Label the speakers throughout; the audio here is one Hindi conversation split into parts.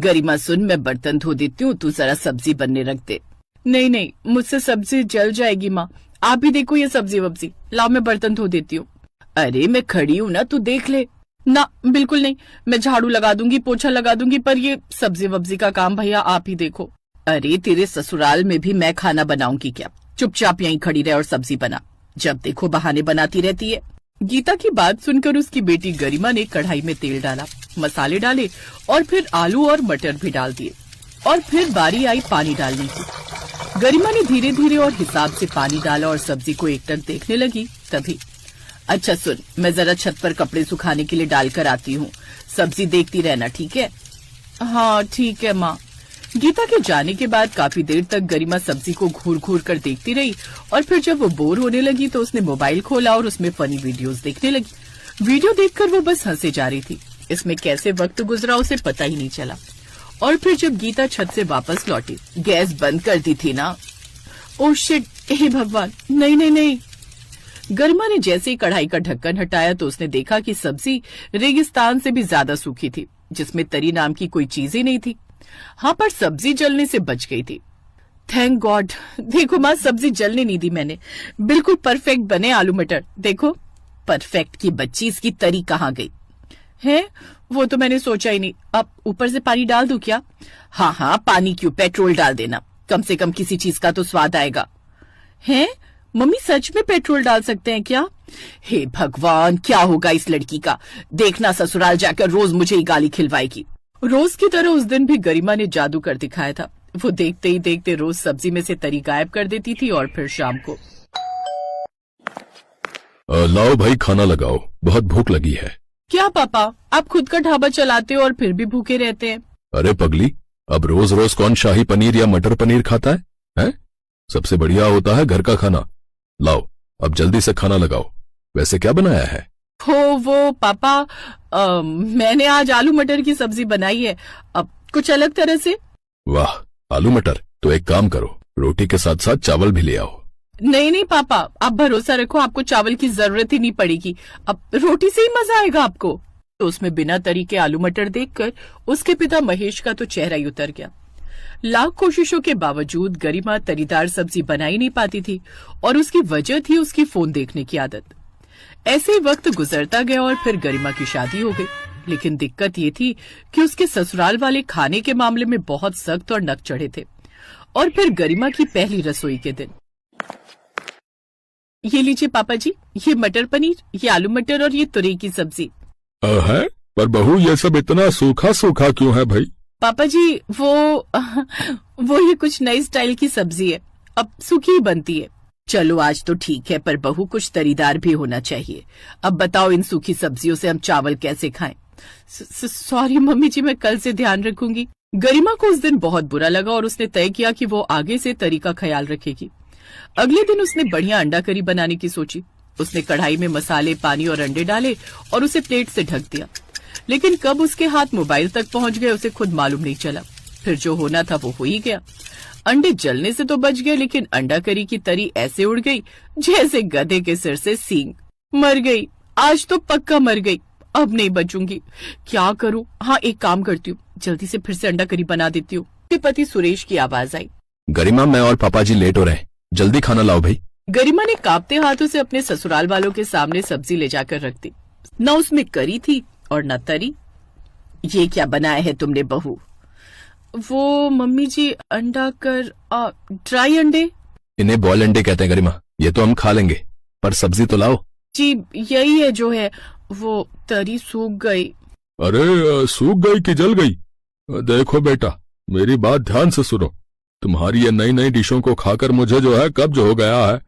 Speaker 1: गरिमा सुन, मैं बर्तन धो देती हूँ, तू जरा सब्जी बनने रख दे। नहीं नहीं, मुझसे सब्जी जल जाएगी माँ, आप ही देखो ये सब्जी वब्जी, लाओ मैं बर्तन धो देती हूँ। अरे मैं खड़ी हूँ ना, तू देख ले। ना बिल्कुल नहीं, मैं झाड़ू लगा दूंगी, पोछा लगा दूंगी, पर ये सब्जी वब्जी का काम भैया आप ही देखो। अरे तेरे ससुराल में भी मैं खाना बनाऊंगी क्या? चुपचाप यहीं खड़ी रहे और सब्जी बना, जब देखो बहाने बनाती रहती है। गीता की बात सुनकर उसकी बेटी गरिमा ने कढ़ाई में तेल डाला, मसाले डाले और फिर आलू और मटर भी डाल दिए और फिर बारी आई पानी डालने की। गरिमा ने धीरे धीरे और हिसाब से पानी डाला और सब्जी को एकटक देखने लगी। तभी अच्छा सुन, मैं जरा छत पर कपड़े सुखाने के लिए डालकर आती हूँ, सब्जी देखती रहना, ठीक है? हाँ ठीक है माँ। गीता के जाने के बाद काफी देर तक गरिमा सब्जी को घूर घूर कर देखती रही और फिर जब वो बोर होने लगी तो उसने मोबाइल खोला और उसमें फनी वीडियोस देखने लगी। वीडियो देखकर वो बस हंसे जा रही थी, इसमें कैसे वक्त गुजरा उसे पता ही नहीं चला। और फिर जब गीता छत से वापस लौटी, गैस बंद कर दी थी ना? ओह शिट, हे भगवान, नहीं नहीं नहीं। गरिमा ने जैसे ही कढ़ाई का ढक्कन हटाया तो उसने देखा कि सब्जी रेगिस्तान से भी ज्यादा सूखी थी, जिसमें तरी नाम की कोई चीज ही नहीं थी। हाँ, पर सब्जी जलने से बच गई थी। Thank God. देखो माँ, सब्जी जलने नहीं दी मैंने, बिल्कुल परफेक्ट बने आलू मटर। देखो, परफेक्ट की बच्ची, इसकी तरी कहाँ गई है? वो तो मैंने सोचा ही नहीं। अब ऊपर से पानी डाल दूं क्या? हाँ हाँ, पानी क्यों, पेट्रोल डाल देना, कम से कम किसी चीज का तो स्वाद आएगा। है मम्मी, सच में पेट्रोल डाल सकते हैं क्या? हे भगवान, क्या होगा इस लड़की का, देखना ससुराल जाकर रोज मुझे ही गाली खिलवाएगी। रोज की तरह उस दिन भी गरिमा ने जादू कर दिखाया था। वो देखते ही देखते रोज सब्जी में से तरी गायब कर देती थी और फिर शाम को
Speaker 2: लाओ भाई, खाना लगाओ, बहुत भूख लगी है।
Speaker 1: क्या पापा, आप खुद का ढाबा चलाते हो और फिर भी भूखे रहते हैं?
Speaker 2: अरे पगली, अब रोज रोज कौन शाही पनीर या मटर पनीर खाता है, हैं? सबसे बढ़िया होता है घर का खाना। लाओ, अब जल्दी से खाना लगाओ। वैसे क्या बनाया है?
Speaker 1: वो पापा, मैंने आज आलू मटर की सब्जी बनाई है, अब कुछ अलग तरह से।
Speaker 2: वाह, आलू मटर, तो एक काम करो, रोटी के साथ साथ चावल भी ले आओ।
Speaker 1: नहीं नहीं पापा, आप भरोसा रखो, आपको चावल की जरूरत ही नहीं पड़ेगी, अब रोटी से ही मजा आएगा आपको। तो उसमें बिना तरी के आलू मटर देखकर उसके पिता महेश का तो चेहरा ही उतर गया। लाख कोशिशों के बावजूद गरिमा तरीदार सब्जी बना ही नहीं पाती थी और उसकी वजह थी उसकी फोन देखने की आदत। ऐसे ही वक्त गुजरता गया और फिर गरिमा की शादी हो गई। लेकिन दिक्कत ये थी कि उसके ससुराल वाले खाने के मामले में बहुत सख्त और नक चढ़े थे। और फिर गरिमा की पहली रसोई के दिन। ये लीजिए पापा जी, ये मटर पनीर, ये आलू मटर और ये तुरई की सब्जी
Speaker 2: है। पर बहू, ये सब इतना सूखा सूखा क्यों है भाई?
Speaker 1: पापा जी, वो ये कुछ नई स्टाइल की सब्जी है, अब सूखी ही बनती है। चलो आज तो ठीक है, पर बहू कुछ तरीदार भी होना चाहिए। अब बताओ, इन सूखी सब्जियों से हम चावल कैसे खाएं? सॉरी मम्मी जी, मैं कल से ध्यान रखूंगी। गरिमा को उस दिन बहुत बुरा लगा और उसने तय किया कि वो आगे से तरी का ख्याल रखेगी। अगले दिन उसने बढ़िया अंडा करी बनाने की सोची। उसने कढ़ाई में मसाले, पानी और अंडे डाले और उसे प्लेट से ढक दिया। लेकिन कब उसके हाथ मोबाइल तक पहुंच गए उसे खुद मालूम नहीं चला। फिर जो होना था वो हो ही गया। अंडे जलने से तो बच गए, लेकिन अंडा करी की तरी ऐसे उड़ गई जैसे गधे के सिर से सींग। मर गई, आज तो पक्का मर गई, अब नहीं बचूंगी। क्या करूं? हाँ, एक काम करती हूँ, जल्दी से फिर से अंडा करी बना देती हूँ। पति सुरेश की आवाज आई।
Speaker 2: गरिमा, मैं और पापा जी लेट हो रहे हैं, जल्दी खाना लाओ भाई।
Speaker 1: गरिमा ने कांपते हाथों से अपने ससुराल वालों के सामने सब्जी ले जाकर रख दी। न उसमें करी थी और न तरी। ये क्या बनाया है तुमने बहू? वो मम्मी जी, अंडा कर ड्राई अंडे।
Speaker 2: इन्हें बॉयल अंडे कहते हैं गरिमा, ये तो हम खा लेंगे, पर सब्जी तो लाओ।
Speaker 1: जी यही है जो है, वो तरी सूख गई।
Speaker 2: अरे सूख गई कि जल गई? देखो बेटा, मेरी बात ध्यान से सुनो, तुम्हारी ये नई नई डिशों को खाकर मुझे जो है कब्ज हो गया है।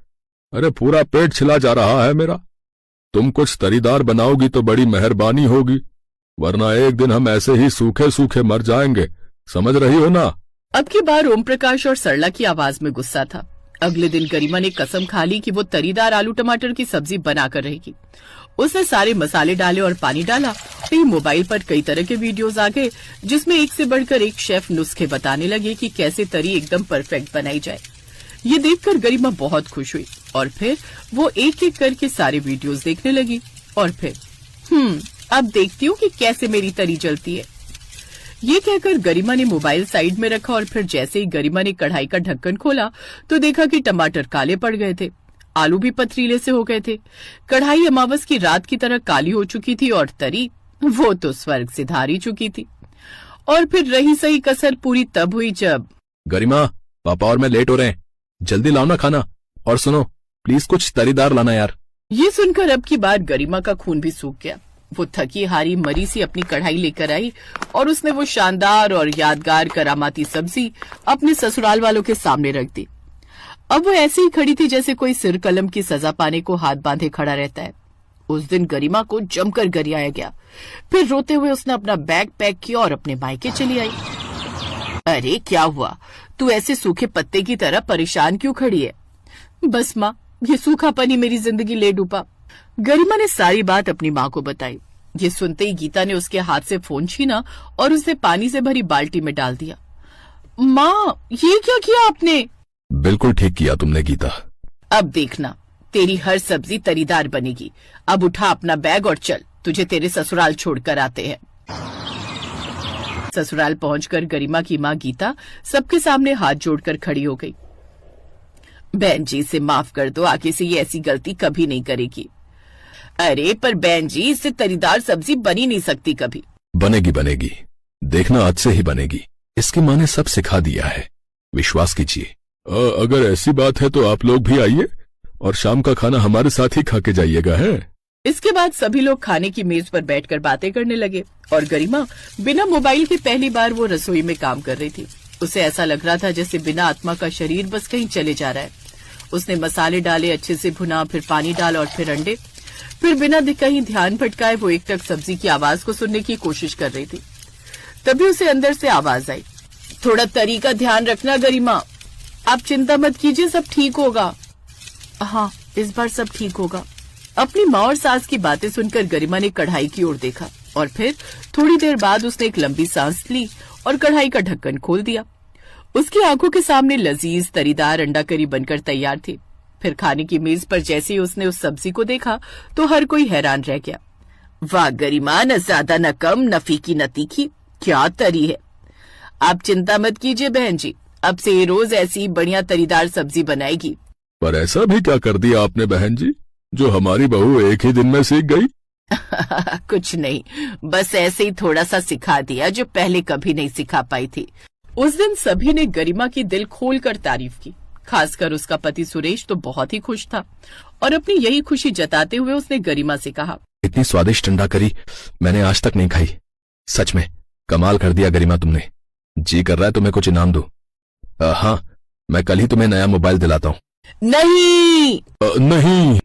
Speaker 2: अरे पूरा पेट छिला जा रहा है मेरा। तुम कुछ तरीदार बनाओगी तो बड़ी मेहरबानी होगी, वरना एक दिन हम ऐसे ही सूखे सूखे मर जाएंगे, समझ रही हो ना?
Speaker 1: अब की बार ओम प्रकाश और सरला की आवाज में गुस्सा था। अगले दिन गरिमा ने कसम खा ली कि वो तरीदार आलू टमाटर की सब्जी बनाकर रहेगी। उसने सारे मसाले डाले और पानी डाला। फिर मोबाइल पर कई तरह के वीडियोस आ गए, जिसमें एक से बढ़कर एक शेफ नुस्खे बताने लगे कि कैसे तरी एकदम परफेक्ट बनाई जाए। ये देखकर गरिमा बहुत खुश हुई और फिर वो एक एक करके सारे वीडियोस देखने लगी। और फिर अब देखती हूँ कि कैसे मेरी तरी जलती है। ये कहकर गरिमा ने मोबाइल साइड में रखा और फिर जैसे ही गरिमा ने कढ़ाई का ढक्कन खोला तो देखा कि टमाटर काले पड़ गए थे, आलू भी पथरीले से हो गए थे। कढ़ाई अमावस की रात की तरह काली हो चुकी थी और तरी वो तो स्वर्ग से धार ही चुकी थी। और फिर रही सही कसर पूरी तब हुई जब
Speaker 2: गरिमा, पापा और मैं लेट हो रहे हैं, जल्दी लाओ ना खाना, और सुनो प्लीज कुछ तरीदार लाना यार।
Speaker 1: ये सुनकर अब की बार गरिमा का खून भी सूख गया। वो थकी हारी मरी सी अपनी कढ़ाई लेकर आई और उसने वो शानदार और यादगार करामाती सब्जी अपने ससुराल वालों के सामने रख दी। अब वो ऐसे ही खड़ी थी जैसे कोई सिर कलम की सजा पाने को हाथ बांधे खड़ा रहता है। उस दिन गरिमा को जमकर गरियाया गया। फिर रोते हुए उसने अपना बैग पैक किया और अपने मायके चली आई। अरे क्या हुआ, तू ऐसे सूखे पत्ते की तरह परेशान क्यों खड़ी है? बस माँ, ये सूखापन ही मेरी जिंदगी ले डूबा। गरिमा ने सारी बात अपनी माँ को बताई। ये सुनते ही गीता ने उसके हाथ से फोन छीना और उसे पानी से भरी बाल्टी में डाल दिया। माँ, ये क्या किया आपने?
Speaker 2: बिल्कुल ठीक किया तुमने गीता।
Speaker 1: अब देखना, तेरी हर सब्जी तरीदार बनेगी। अब उठा अपना बैग और चल, तुझे तेरे ससुराल छोड़कर आते हैं। ससुराल पहुंचकर गरिमा की माँ गीता सबके सामने हाथ जोड़कर खड़ी हो गई। बहन जी, इसे माफ कर दो, आगे से ये ऐसी गलती कभी नहीं करेगी। अरे पर बहन जी, इससे तरीदार सब्जी बन ही नहीं सकती कभी।
Speaker 2: बनेगी बनेगी, देखना आज से ही बनेगी। इसकी माँ ने सब सिखा दिया है, विश्वास कीजिए। अगर ऐसी बात है तो आप लोग भी आइए और शाम का खाना हमारे साथ ही खा के जाइएगा। है
Speaker 1: इसके बाद सभी लोग खाने की मेज पर बैठकर बातें करने लगे और गरिमा बिना मोबाइल के पहली बार वो रसोई में काम कर रही थी। उसे ऐसा लग रहा था जैसे बिना आत्मा का शरीर बस कहीं चले जा रहा है। उसने मसाले डाले, अच्छे से भुना, फिर पानी डाला और फिर अंडे। फिर बिना कहीं ध्यान भटकाए वो एक टक सब्जी की आवाज को सुनने की कोशिश कर रही थी। तभी उसे अंदर से आवाज आई, थोड़ा तरी का ध्यान रखना गरिमा, आप चिंता मत कीजिए, सब ठीक होगा। हाँ, इस बार सब ठीक होगा। अपनी माँ और सास की बातें सुनकर गरिमा ने कढ़ाई की ओर देखा और फिर थोड़ी देर बाद उसने एक लंबी सांस ली और कढ़ाई का ढक्कन खोल दिया। उसकी आंखों के सामने लजीज तरीदार अंडा करी बनकर तैयार थी। फिर खाने की मेज पर जैसे ही उसने उस सब्जी को देखा तो हर कोई हैरान रह गया। वाह गरिमा, न ज्यादा न कम, न फीकी न तीखी, क्या तरी है। आप चिंता मत कीजिए बहन जी, अब से ये रोज ऐसी बढ़िया तरीदार सब्जी बनाएगी।
Speaker 2: पर ऐसा भी क्या कर दिया आपने बहन जी, जो हमारी बहू एक ही दिन में सीख गई?
Speaker 1: कुछ नहीं, बस ऐसे ही थोड़ा सा सिखा दिया जो पहले कभी नहीं सिखा पाई थी। उस दिन सभी ने गरिमा की दिल खोलकर तारीफ की। खासकर उसका पति सुरेश तो बहुत ही खुश था और अपनी यही खुशी जताते हुए उसने गरिमा से कहा,
Speaker 2: इतनी स्वादिष्ट अंडा करी मैंने आज तक नहीं खाई। सच में कमाल कर दिया गरिमा तुमने। जी कर रहा है तुम्हें कुछ इनाम दूं। हाँ, मैं कल ही तुम्हें नया मोबाइल दिलाता हूँ।
Speaker 1: नहीं
Speaker 2: नहीं,